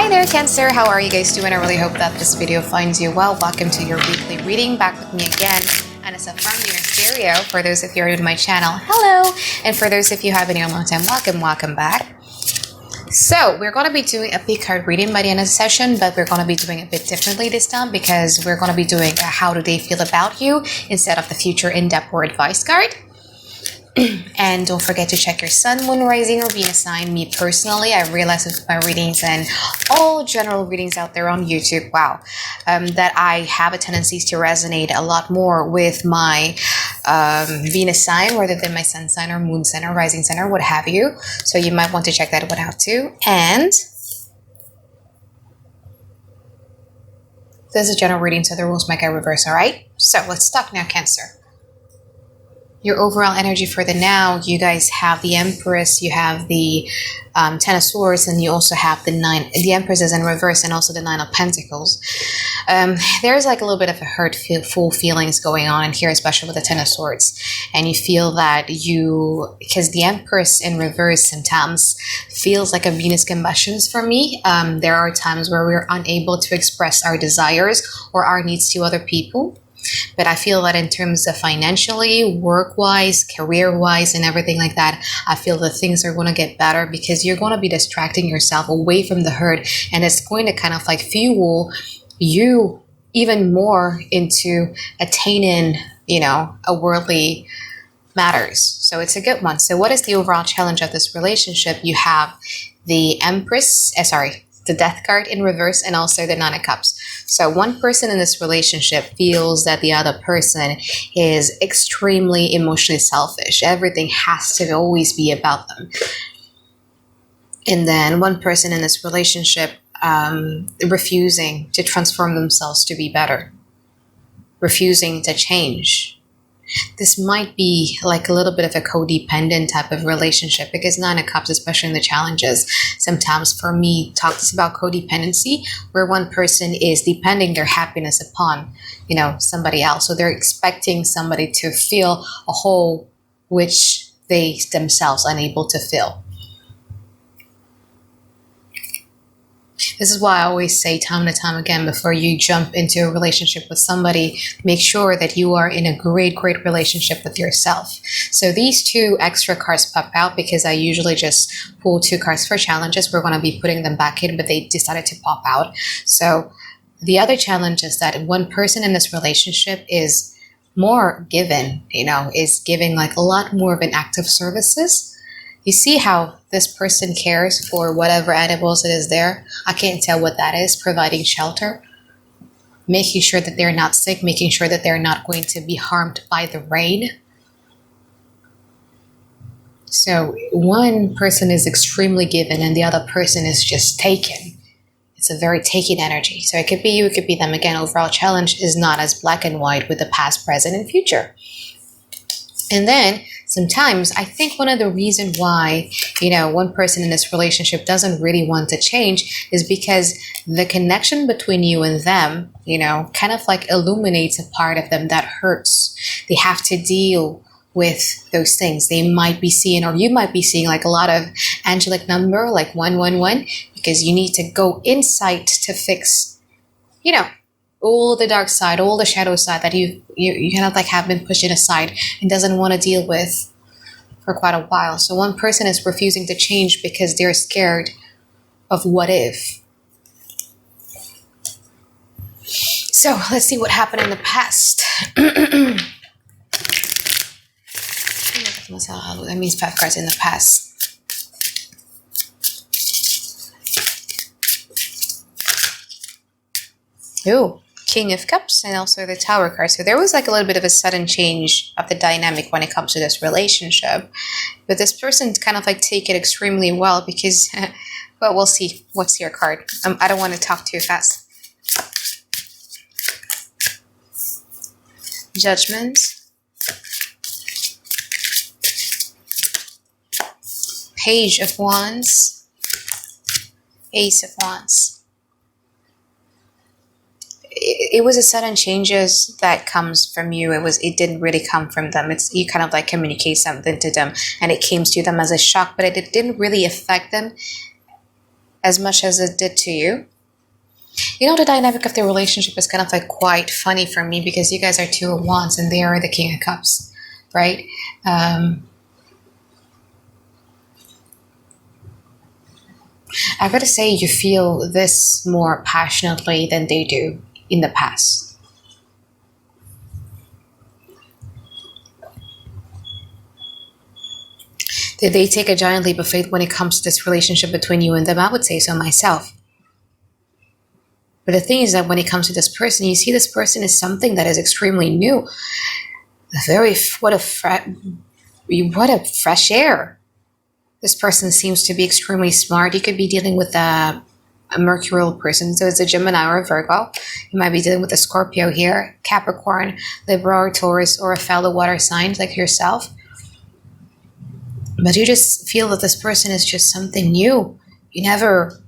Hi there, Cancer. How are you guys doing? I really hope that this video finds you well. Welcome to your weekly reading. Back with me again, Anisa from Lunar Stereo. For those of you who are new to my channel, hello. And for those of you who have been here a long time, welcome back. So we're going to be doing a pick card reading by the end of the session, but we're going to be doing it a bit differently this time because we're going to be doing a how do they feel about you instead of the future in-depth or advice card. And don't forget to check your sun, moon, rising, or Venus sign. Me personally, I realized with my readings and all general readings out there on YouTube, that I have a tendency to resonate a lot more with my Venus sign rather than my sun sign or moon sign or rising sign or what have you. So you might want to check that one out too. And this is a general reading, so the rules might get reversed, all right? So let's talk now, Cancer. Your overall energy for the now, you guys have the Empress, you have the Ten of Swords, and you also have the Empress is in reverse and also the Nine of Pentacles. There's like a little bit of a hurtful feelings going on in here, especially with the Ten of Swords. And you feel that because the Empress in reverse sometimes feels like a Venus combustions for me. There are times where we're unable to express our desires or our needs to other people. But I feel that in terms of financially, work-wise, career-wise, and everything like that, I feel that things are going to get better because you're going to be distracting yourself away from the hurt. And it's going to kind of like fuel you even more into attaining, a worldly matters. So it's a good one. So what is the overall challenge of this relationship? You have the the Death card in reverse and also the Nine of Cups. So one person in this relationship feels that the other person is extremely emotionally selfish. Everything has to always be about them. And then one person in this relationship refusing to transform themselves to be better, refusing to change. This might be like a little bit of a codependent type of relationship because Nine of Cups, especially in the challenges, sometimes for me talks about codependency where one person is depending their happiness upon, somebody else. So they're expecting somebody to fill a hole which they themselves unable to fill. This is why I always say time and time again, before you jump into a relationship with somebody, make sure that you are in a great relationship with yourself. So these two extra cards pop out because I usually just pull 2 cards for challenges. We're going to be putting them back in, but they decided to pop out. So the other challenge is that one person in this relationship is more given, is giving like a lot more of an act of services. You see how this person cares for whatever animals it is there? I can't tell what that is. Providing shelter, making sure that they're not sick, making sure that they're not going to be harmed by the rain. So one person is extremely given and the other person is just taken. It's a very taking energy. So it could be you, it could be them. Again, overall challenge is not as black and white with the past, present, and future. And then sometimes I think one of the reasons why, one person in this relationship doesn't really want to change is because the connection between you and them, kind of like illuminates a part of them that hurts. They have to deal with those things. They might be seeing, or you might be seeing like a lot of angelic number, like 111, because you need to go inside to fix, all the dark side, all the shadow side that you kind of like have been pushing aside and doesn't want to deal with for quite a while. So one person is refusing to change because they're scared of what if. So let's see what happened in the past. That means 5 cards in the past. Ooh. King of Cups and also the Tower card. So there was like a little bit of a sudden change of the dynamic when it comes to this relationship. But this person kind of like take it extremely well because, well, we'll see. What's your card? I don't want to talk too fast. Judgment. Page of Wands. Ace of Wands. It was a sudden changes that comes from you. It didn't really come from them. You kind of like communicate something to them and it came to them as a shock, but it didn't really affect them as much as it did to you. You know, the dynamic of the relationship is kind of like quite funny for me because you guys are two of wands and they are the King of Cups, right? I gotta say, you feel this more passionately than they do in the past. Did they take a giant leap of faith when it comes to this relationship between you and them? I would say so myself. But the thing is that when it comes to this person, you see this person is something that is extremely new. What a fresh air. This person seems to be extremely smart. You could be dealing with a mercurial person, so it's a Gemini or a Virgo. You might be dealing with a Scorpio here, Capricorn, Libra or Taurus, or a fellow water sign like yourself. But you just feel that this person is just something new. You never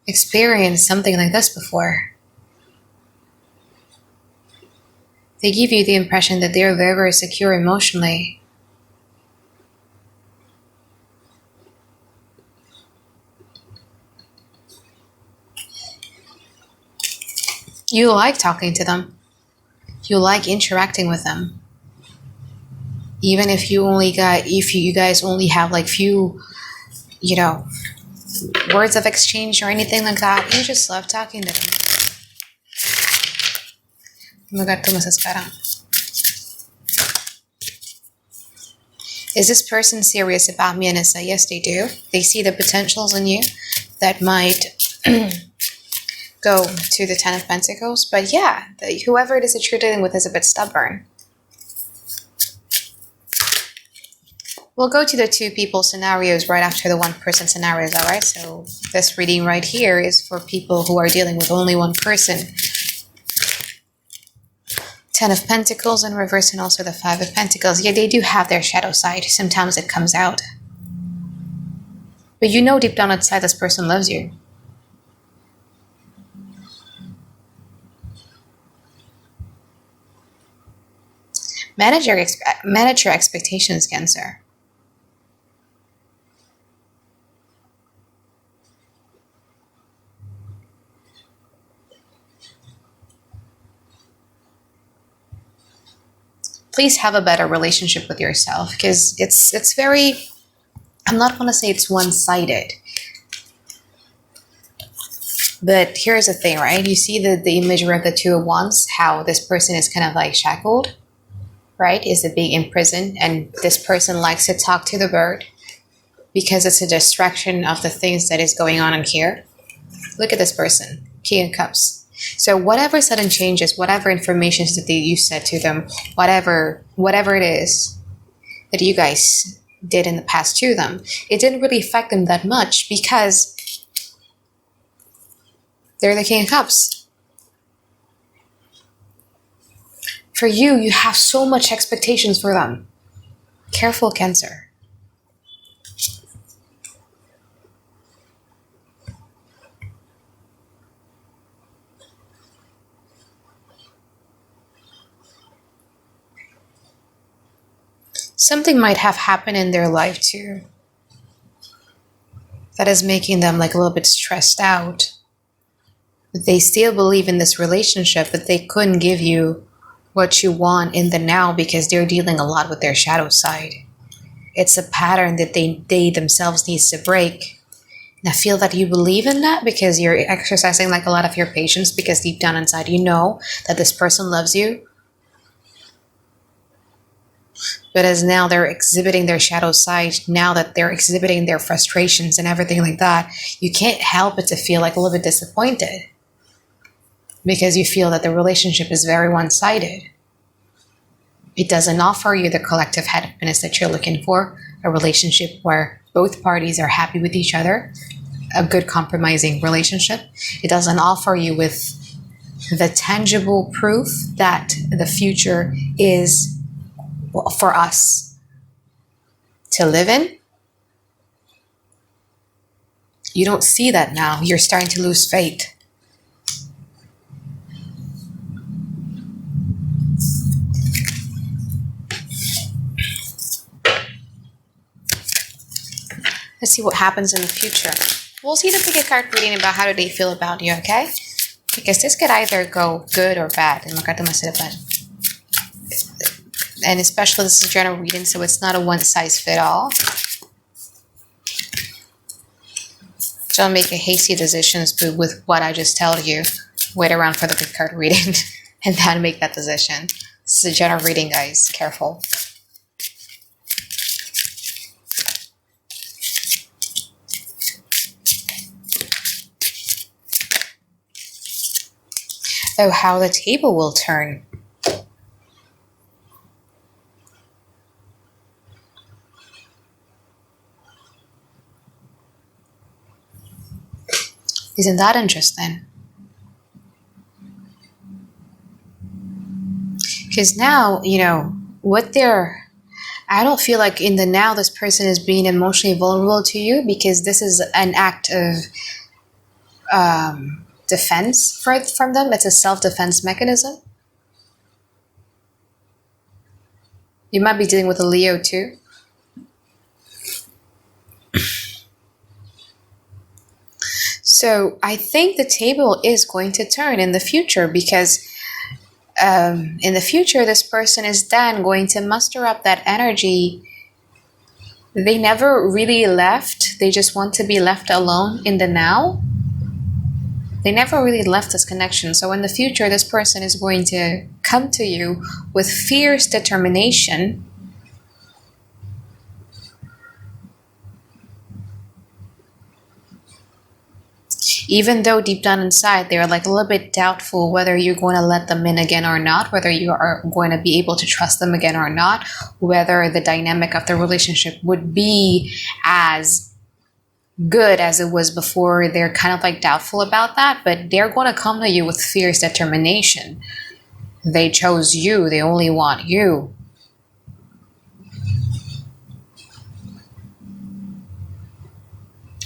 experienced something like this before. They give you the impression that they're very, very secure emotionally. You like talking to them. You like interacting with them. Even if you guys only have like few, words of exchange or anything like that, you just love talking to them. Is this person serious about me, Anisa? Yes, they do. They see the potentials in you that might go to the Ten of Pentacles. But yeah, whoever it is that you're dealing with is a bit stubborn. We'll go to the two people scenarios right after the one person scenarios, all right? So this reading right here is for people who are dealing with only one person. Ten of Pentacles in reverse and also the Five of Pentacles. Yeah, they do have their shadow side. Sometimes it comes out. But you know deep down inside this person loves you. Manage your expectations, Cancer. Please have a better relationship with yourself because it's very, I'm not going to say it's one-sided. But here's the thing, right? You see the imagery of the Two of Wands, how this person is kind of like shackled, right? Is the being in prison, and this person likes to talk to the bird because it's a distraction of the things that is going on in here. Look at this person, King of Cups. So whatever sudden changes, whatever information that you said to them, whatever it is that you guys did in the past to them, it didn't really affect them that much because they're the King of Cups. For you, you have so much expectations for them. Careful, Cancer. Something might have happened in their life too that is making them like a little bit stressed out. They still believe in this relationship, but they couldn't give you what you want in the now because they're dealing a lot with their shadow side. It's a pattern that they themselves needs to break. And I feel that you believe in that because you're exercising like a lot of your patience because deep down inside you know that this person loves you. But as now they're exhibiting their shadow side, now that they're exhibiting their frustrations and everything like that, you can't help but to feel like a little bit disappointed because you feel that the relationship is very one-sided. It doesn't offer you the collective happiness that you're looking for, a relationship where both parties are happy with each other, a good compromising relationship. It doesn't offer you with the tangible proof that the future is for us to live in. You don't see that now. You're starting to lose faith. Let's see what happens in the future. we'll see the pick a card reading about how do they feel about you, okay? Because this could either go good or bad. And especially this is a general reading, so it's not a one-size-fits-all. Don't make a hasty decisions with what I just told you. Wait around for the good card reading and then make that decision. This is a general reading, guys. Careful. Oh, how the table will turn. Isn't that interesting? Because now, you know, I don't feel like in the now this person is being emotionally vulnerable to you, because this is an act of defense from them. It's a self-defense mechanism. You might be dealing with a Leo too. So I think the table is going to turn in the future, because in the future, this person is then going to muster up that energy. They never really left. They just want to be left alone in the now. They never really left this connection. So in the future, this person is going to come to you with fierce determination. Even though deep down inside, they're like a little bit doubtful whether you're going to let them in again or not, whether you are going to be able to trust them again or not, whether the dynamic of the relationship would be as good as it was before. They're kind of like doubtful about that, but they're going to come to you with fierce determination. They chose you. They only want you.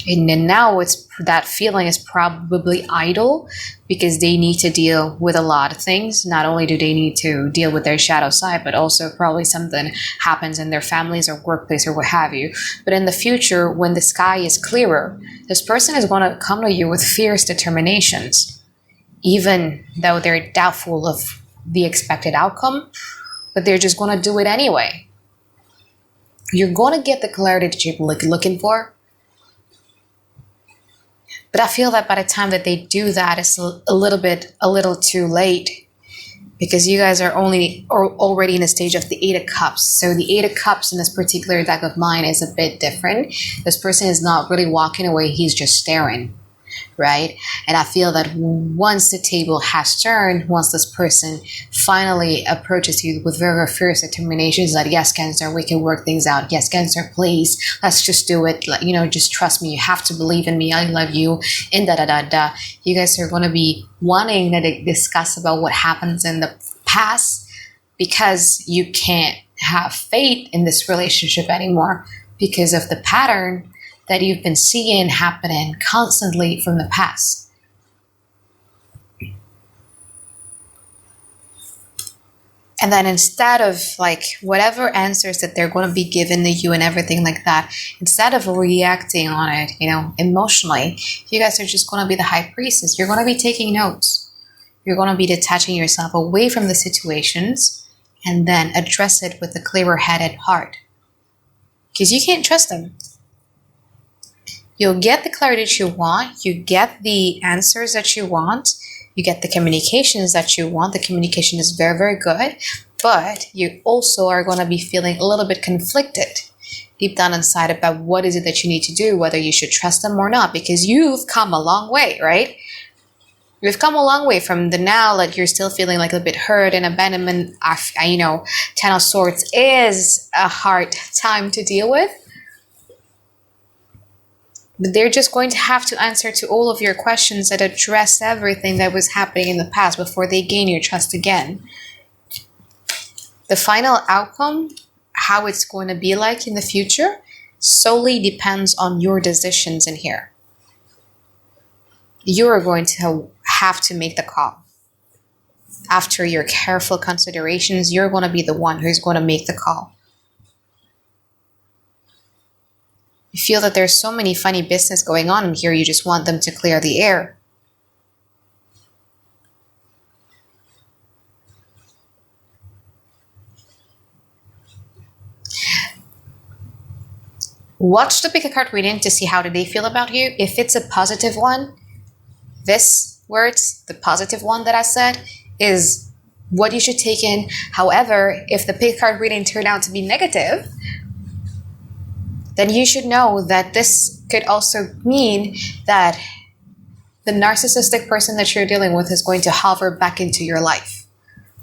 And then now that feeling is probably idle, because they need to deal with a lot of things. Not only do they need to deal with their shadow side, but also probably something happens in their families or workplace or what have you. But in the future, when the sky is clearer, this person is going to come to you with fierce determinations, even though they're doubtful of the expected outcome, but they're just going to do it anyway. You're going to get the clarity that you're looking for. But I feel that by the time that they do that, it's a little too late, because you guys are already in a stage of the Eight of Cups. So the Eight of Cups in this particular deck of mine is a bit different. This person is not really walking away. He's just staring, right? And I feel that once the table has turned, once this person finally approaches you with very fierce determinations that, yes, Cancer, we can work things out. Yes, Cancer, please, let's just do it. You know, just trust me. You have to believe in me. I love you. And da-da-da-da. You guys are going to be wanting to discuss about what happens in the past, because you can't have faith in this relationship anymore because of the pattern that you've been seeing happening constantly from the past. And then instead of like whatever answers that they're going to be given to you and everything like that, instead of reacting on it, you know, emotionally, you guys are just going to be the high priestess. You're going to be taking notes. You're going to be detaching yourself away from the situations and then address it with a clearer-headed heart. Because you can't trust them. You'll get the clarity that you want. You get the answers that you want. You get the communications that you want. The communication is very, very good. But you also are going to be feeling a little bit conflicted deep down inside about what is it that you need to do, whether you should trust them or not, because you've come a long way, right? You've come a long way from the now that you're still feeling like a bit hurt and abandonment. You know, Ten of Swords is a hard time to deal with. But they're just going to have to answer to all of your questions that address everything that was happening in the past before they gain your trust again. The final outcome, how it's going to be like in the future, solely depends on your decisions in here. You are going to have to make the call. After your careful considerations, you're going to be the one who's going to make the call. You feel that there's so many funny business going on here, you just want them to clear the air. Watch the pick a card reading to see how do they feel about you. If it's a positive one, this words, the positive one that I said, is what you should take in. However, if the pick a card reading turned out to be negative, then you should know that this could also mean that the narcissistic person that you're dealing with is going to hover back into your life.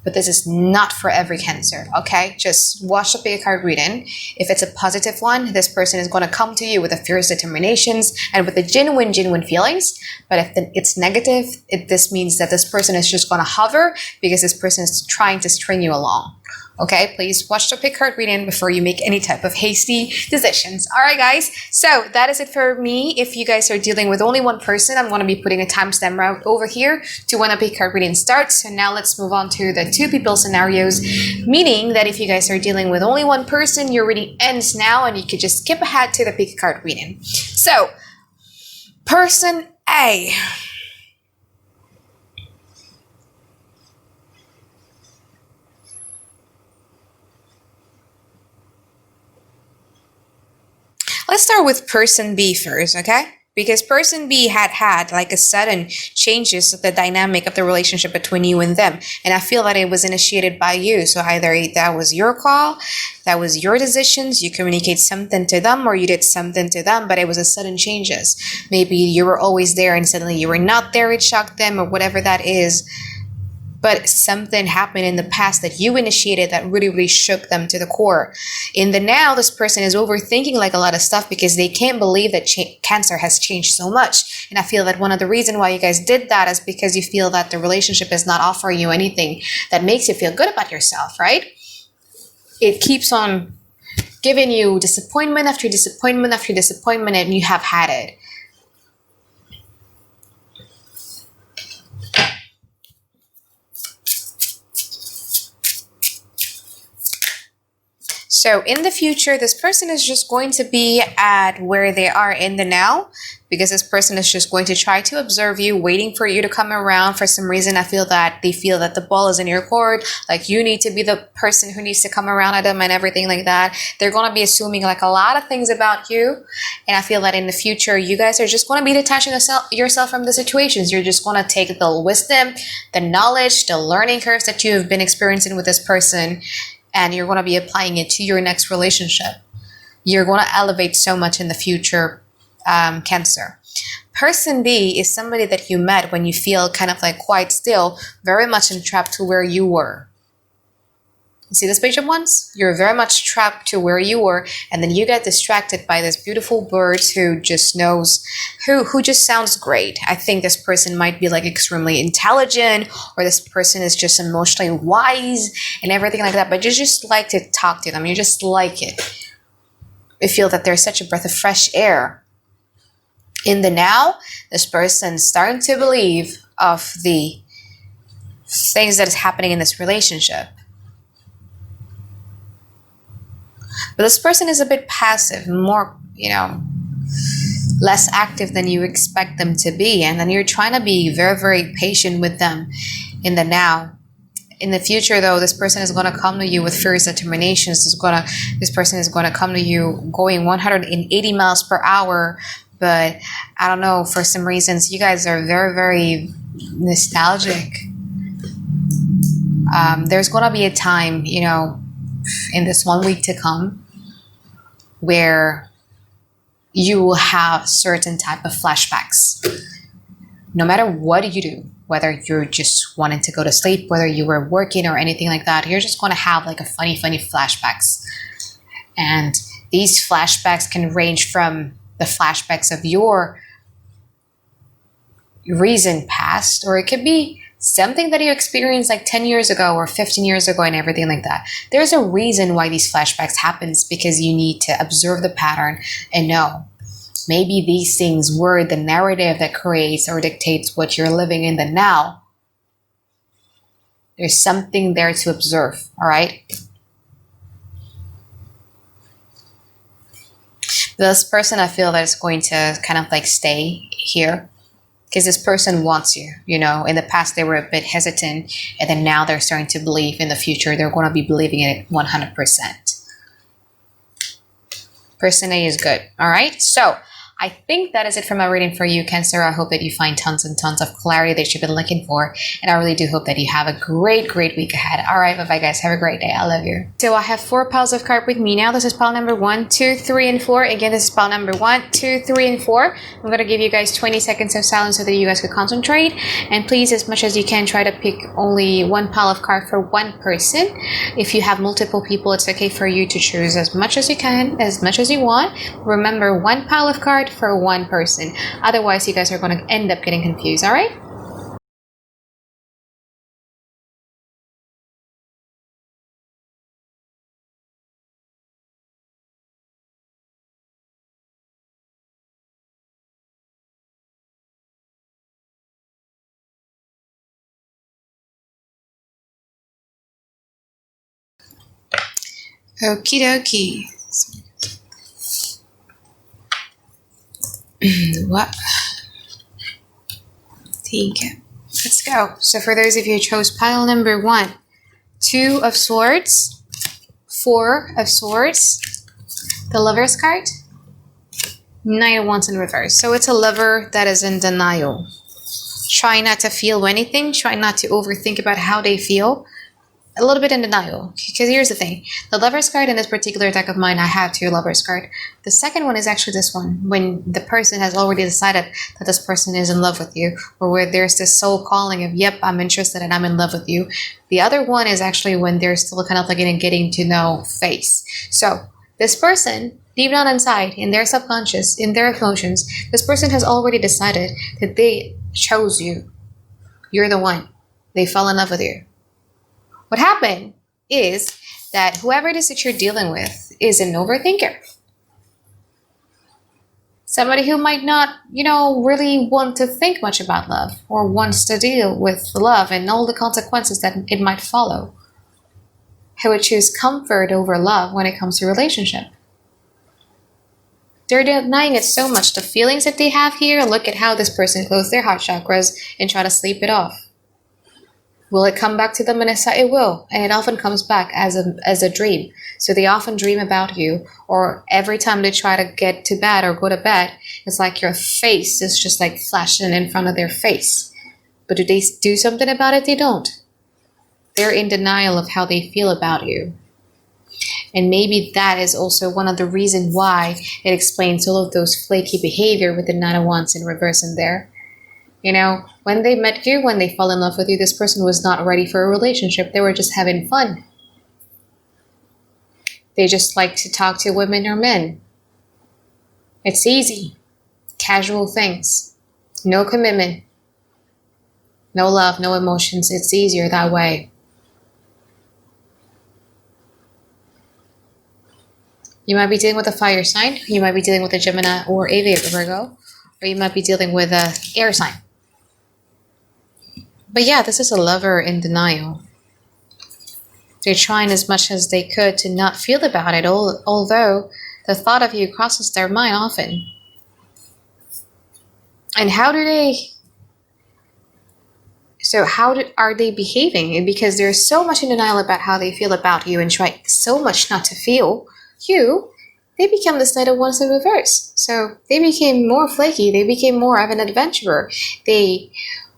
But this is not for every Cancer, okay? Just watch the pick a card reading. If it's a positive one, this person is going to come to you with a fierce determinations and with the genuine feelings. But if it's negative, this means that this person is just going to hover because this person is trying to string you along. Okay, please watch the pick card reading before you make any type of hasty decisions. All right, guys. So that is it for me. If you guys are dealing with only one person, I'm going to be putting a timestamp right over here to when a pick card reading starts. So now let's move on to the 2 people scenarios, meaning that if you guys are dealing with only one person, your reading ends now and you could just skip ahead to the pick card reading. So, person A. Let's start with person B first, okay? Because person B had like a sudden changes of the dynamic of the relationship between you and them. And I feel that it was initiated by you. So either that was your call, that was your decisions, you communicate something to them or you did something to them, but it was a sudden changes. Maybe you were always there and suddenly you were not there, it shocked them or whatever that is. But something happened in the past that you initiated that really shook them to the core. In the now, this person is overthinking like a lot of stuff because they can't believe that Cancer has changed so much. And I feel that one of the reasons why you guys did that is because you feel that the relationship is not offering you anything that makes you feel good about yourself, right? It keeps on giving you disappointment after disappointment after disappointment, and you have had it. So in the future, this person is just going to be at where they are in the now, because this person is just going to try to observe you, waiting for you to come around. For some reason, I feel that they feel that the ball is in your court, like you need to be the person who needs to come around at them and everything like that. They're going to be assuming like a lot of things about you. And I feel that in the future, you guys are just going to be detaching yourself from the situations. You're just going to take the wisdom, the knowledge, the learning curves that you've been experiencing with this person, and you're going to be applying it to your next relationship. You're going to elevate so much in the future, Cancer. Person B is somebody that you met when you feel kind of like quite still, very much entrapped to where you were. You see this page of wands? You're very much trapped to where you were, and then you get distracted by this beautiful bird who just knows, who just sounds great. I think this person might be like extremely intelligent, or this person is just emotionally wise and everything like that, but you just like to talk to them. You just like it. You feel that there's such a breath of fresh air. In the now, this person's starting to believe of the things that is happening in this relationship. But this person is a bit passive, more, less active than you expect them to be. And then you're trying to be very patient with them in the now. In the future, though, this person is going to come to you with fierce determinations. This person is going to come to you going 180 miles per hour. But I don't know, for some reasons, you guys are very nostalgic. There's going to be a time, in this 1 week to come, where you will have certain type of flashbacks. No matter what you do, whether you're just wanting to go to sleep, whether you were working or anything like that, you're just going to have like a funny flashbacks. And these flashbacks can range from the flashbacks of your recent past, or it could be something that you experienced like 10 years ago or 15 years ago and everything like that. There's a reason why these flashbacks happens, because you need to observe the pattern and know maybe these things were the narrative that creates or dictates what you're living in the now. There's something there to observe, all right? This person, I feel that is going to kind of like stay here because this person wants you. You know, in the past they were a bit hesitant, and then now they're starting to believe in the future. They're going to be believing in it 100%. Person A is good. All right. So I think that is it for my reading for you, Cancer. I hope that you find tons and tons of clarity that you've been looking for. And I really do hope that you have a great week ahead. All right. Bye-bye, guys. Have a great day. I love you. So I have 4 piles of cards with me now. This is pile number 1, 2, 3, and 4. Again, this is pile number 1, 2, 3, and 4. I'm going to give you guys 20 seconds of silence so that you guys can concentrate. And please, as much as you can, try to pick only 1 pile of cards for 1 person. If you have multiple people, it's okay for you to choose as much as you can, as much as you want. Remember, 1 pile of cards for 1 person. Otherwise, you guys are going to end up getting confused. All right? Okie dokie. What? Take it. Let's go. So for those of you who chose pile number 1, 2 of Swords, 4 of Swords, the Lover's card, 9 of Wands in reverse. So it's a lover that is in denial. Try not to feel anything. Try not to overthink about how they feel. A little bit in denial. Because here's the thing. The Lover's card in this particular deck of mine, I have 2 Lover's card. The second one is actually this one. When the person has already decided that this person is in love with you. Or where there's this soul calling of, yep, I'm interested and I'm in love with you. The other one is actually when they're still kind of like in a getting to know phase. So this person, deep down inside, in their subconscious, in their emotions, this person has already decided that they chose you. You're the one. They fell in love with you. What happened is that whoever it is that you're dealing with is an overthinker. Somebody who might not, really want to think much about love or wants to deal with love and all the consequences that it might follow. Who would choose comfort over love when it comes to relationship. They're denying it so much. The feelings that they have here, look at how this person closed their heart chakras and try to sleep it off. Will it come back to them? And it will. And it often comes back as a dream. So they often dream about you. Or every time they try to get to bed or go to bed, it's like your face is just like flashing in front of their face. But do they do something about it? They don't. They're in denial of how they feel about you. And maybe that is also one of the reasons why it explains all of those flaky behavior with the 9 of Wands in reverse in there. When they met you, when they fell in love with you, this person was not ready for a relationship. They were just having fun. They just like to talk to women or men. It's easy. Casual things. No commitment. No love, no emotions. It's easier that way. You might be dealing with a fire sign. You might be dealing with a Gemini or a Virgo. Or you might be dealing with an air sign. But yeah, this is a lover in denial. They're trying as much as they could to not feel about it, although the thought of you crosses their mind often. And how are they behaving? Because they're so much in denial about how they feel about you and try so much not to feel you, they become the 9 of Wands in reverse. So they became more flaky. They became more of an adventurer. They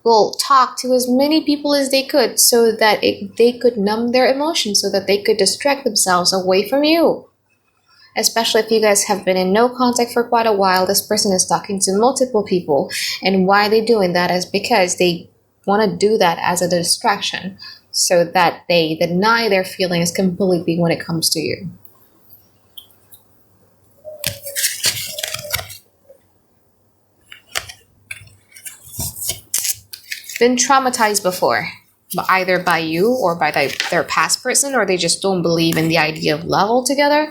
will talk to as many people as they could so that they could numb their emotions, so that they could distract themselves away from you. Especially if you guys have been in no contact for quite a while, this person is talking to multiple people. And why they're doing that is because they want to do that as a distraction so that they deny their feelings completely when it comes to you. Been traumatized before, either by you or by their past person, or they just don't believe in the idea of love altogether.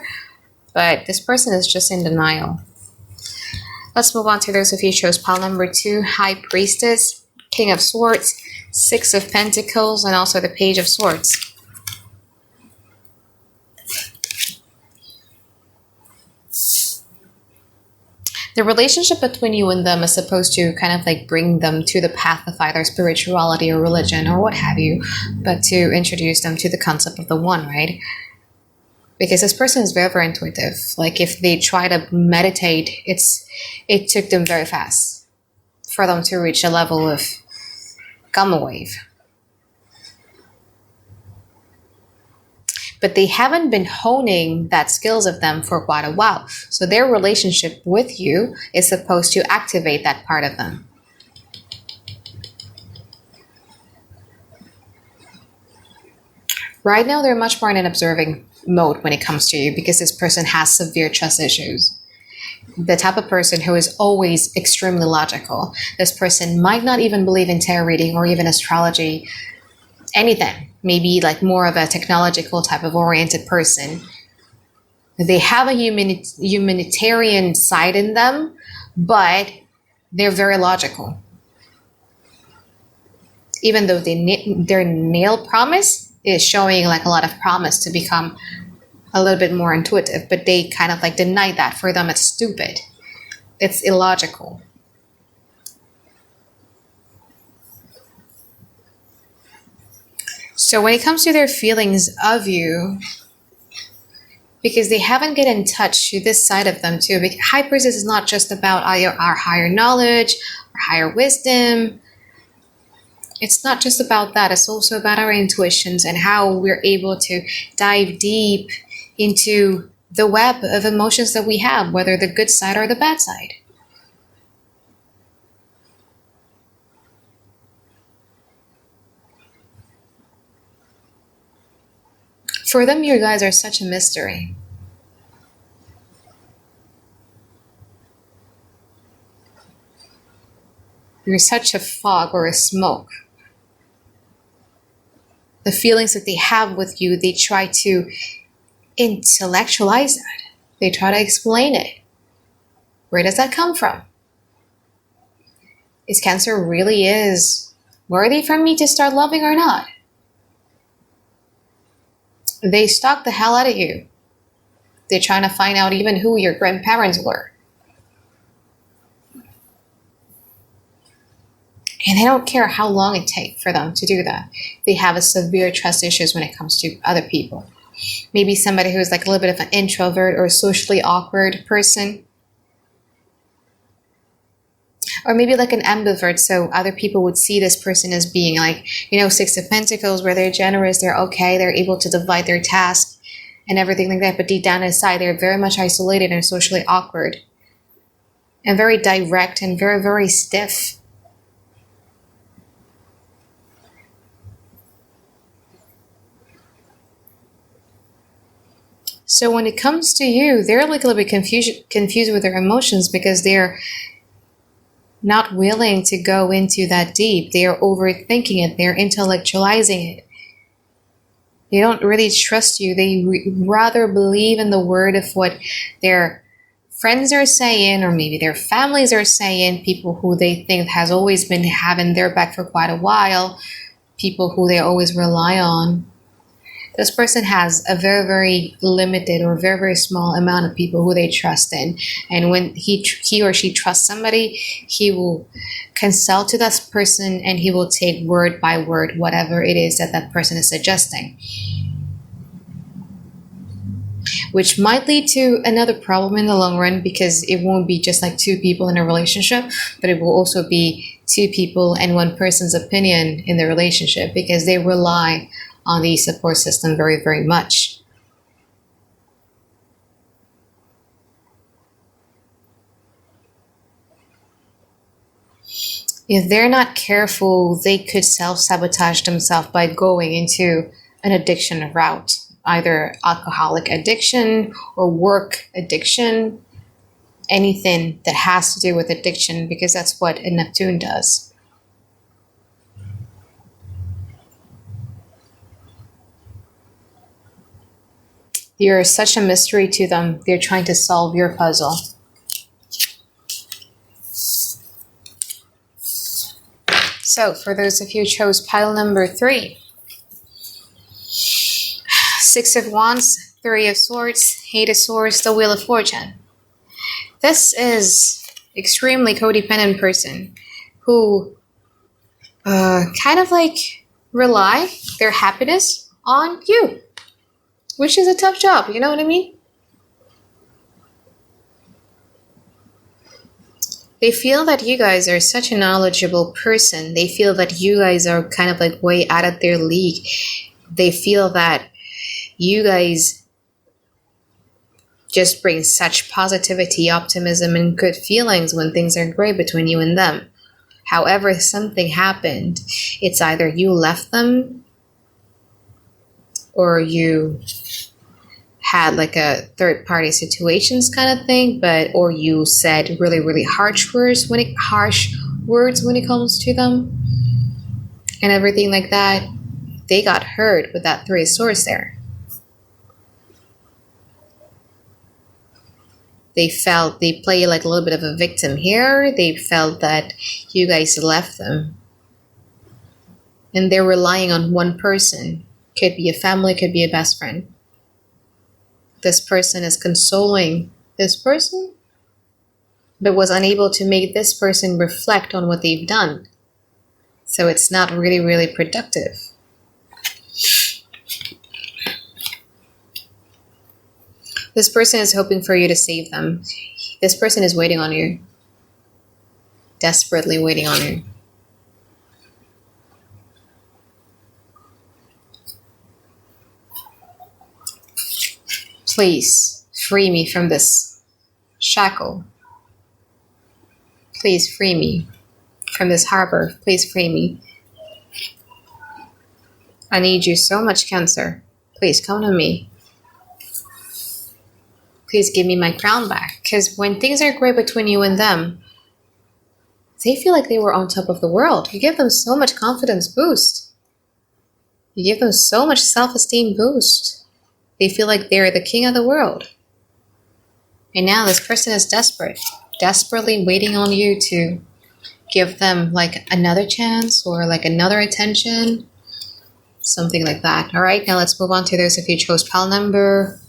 But this person is just in denial. Let's move on to those of you who chose pile number 2, High Priestess, King of Swords, 6 of Pentacles, and also the Page of Swords. The relationship between you and them is supposed to kind of like bring them to the path of either spirituality or religion or what have you, but to introduce them to the concept of the one, right? Because this person is very, very intuitive. Like if they try to meditate, it took them very fast for them to reach a level of gamma wave. But they haven't been honing that skills of them for quite a while. So their relationship with you is supposed to activate that part of them. Right now, they're much more in an observing mode when it comes to you because this person has severe trust issues. The type of person who is always extremely logical. This person might not even believe in tarot reading or even astrology, anything. Maybe like more of a technological type of oriented person. They have a humanitarian side in them, but they're very logical. Even though their nail promise is showing like a lot of promise to become a little bit more intuitive, but they kind of like deny that. For them, it's stupid. It's illogical. So when it comes to their feelings of you, because they haven't get in touch to this side of them too. Because High Priestess is not just about our higher knowledge, our higher wisdom. It's not just about that. It's also about our intuitions and how we're able to dive deep into the web of emotions that we have, whether the good side or the bad side. For them, you guys are such a mystery. You're such a fog or a smoke. The feelings that they have with you, they try to intellectualize that. They try to explain it. Where does that come from? Is Cancer really is worthy for me to start loving or not? They stalk the hell out of you. They're trying to find out even who your grandparents were. And they don't care how long it takes for them to do that. They have a severe trust issues when it comes to other people. Maybe somebody who's like a little bit of an introvert or a socially awkward person. Or maybe like an ambivert, so other people would see this person as being like, Six of Pentacles, where they're generous, they're okay, they're able to divide their task and everything like that. But deep down inside, they're very much isolated and socially awkward. And very direct and very, very stiff. So when it comes to you, they're like a little bit confused with their emotions because they're not willing to go into that deep. They are overthinking it. They're intellectualizing it. They don't really trust you. They rather believe in the word of what their friends are saying, or maybe their families are saying, people who they think has always been having their back for quite a while, people who they always rely on. This person has a very, very limited or very, very small amount of people who they trust in. And when he or she trusts somebody, he will consult to that person and he will take word by word whatever it is that that person is suggesting. Which might lead to another problem in the long run, because it won't be just like two people in a relationship, but it will also be two people and one person's opinion in the relationship, because they rely on the support system very, very much. If they're not careful, they could self-sabotage themselves by going into an addiction route, either alcoholic addiction or work addiction, anything that has to do with addiction, because that's what a Neptune does. You're such a mystery to them. They're trying to solve your puzzle. So, for those of you who chose pile number 3, 6 of Wands, 3 of Swords, 8 of Swords, the Wheel of Fortune. This is extremely codependent person who kind of like rely their happiness on you, which is a tough job, you know what I mean? They feel that you guys are such a knowledgeable person. They feel that you guys are kind of like way out of their league. They feel that you guys just bring such positivity, optimism, and good feelings when things are great between you and them. However, something happened. It's either you left them or you had like a third party situations kind of thing, or you said really harsh words when it comes to them and everything like that. They got hurt with that Three of Swords there. They play like a little bit of a victim here. They felt that you guys left them. And they're relying on one person. Could be a family, could be a best friend. This person is consoling this person, but was unable to make this person reflect on what they've done. So it's not really productive. This person is hoping for you to save them. This person is waiting on you. Desperately waiting on you. Please free me from this shackle. Please free me from this harbor. Please free me. I need you so much, Cancer. Please come to me. Please give me my crown back. Because when things are great between you and them, they feel like they were on top of the world. You give them so much confidence boost. You give them so much self-esteem boost. They feel like they're the king of the world. And now this person is desperately waiting on you to give them like another chance or like another attention. Something like that. All right, now let's move on to those of you who chose pile number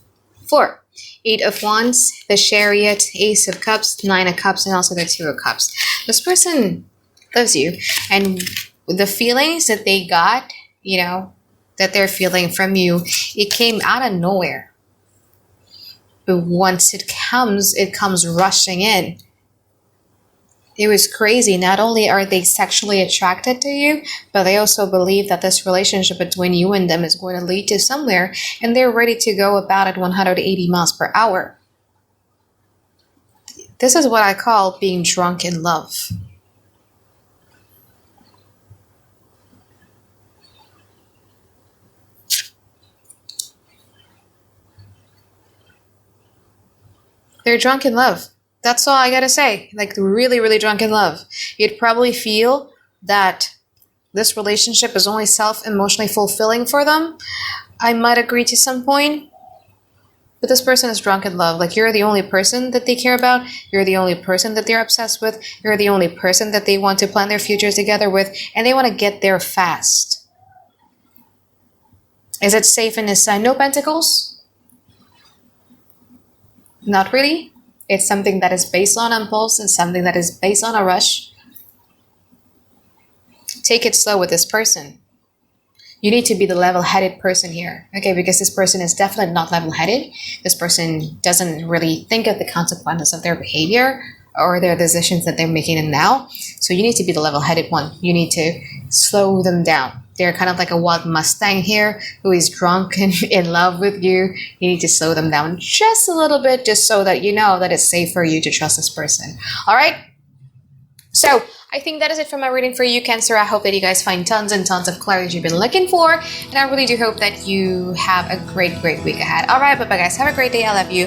4. 8 of Wands, the Chariot, Ace of Cups, 9 of Cups, and also the 2 of Cups. This person loves you. And the feelings that they got, that they're feeling from you, it came out of nowhere. But once it comes rushing in. It was crazy. Not only are they sexually attracted to you, but they also believe that this relationship between you and them is going to lead to somewhere, and they're ready to go about at 180 miles per hour. This is what I call being drunk in love. They're drunk in love. That's all I gotta say. Like really drunk in love. You'd probably feel that this relationship is only emotionally fulfilling for them. I might agree to some point. But this person is drunk in love. Like you're the only person that they care about. You're the only person that they're obsessed with. You're the only person that they want to plan their futures together with. And they want to get there fast. Is it safe in this sign? No pentacles? Not really. It's something that is based on impulse and something that is based on a rush. Take it slow with this person. You need to be the level-headed person here, okay? Because this person is definitely not level-headed. This person doesn't really think of the consequences of their behavior or their decisions that they're making now. So you need to be the level-headed one. You need to slow them down. They're kind of like a wild Mustang here who is drunk and in love with you. You need to slow them down just a little bit, just so that you know that it's safe for you to trust this person. All right? So I think that is it for my reading for you, Cancer. I hope that you guys find tons and tons of clarity you've been looking for. And I really do hope that you have a great week ahead. All right, bye-bye, guys. Have a great day. I love you.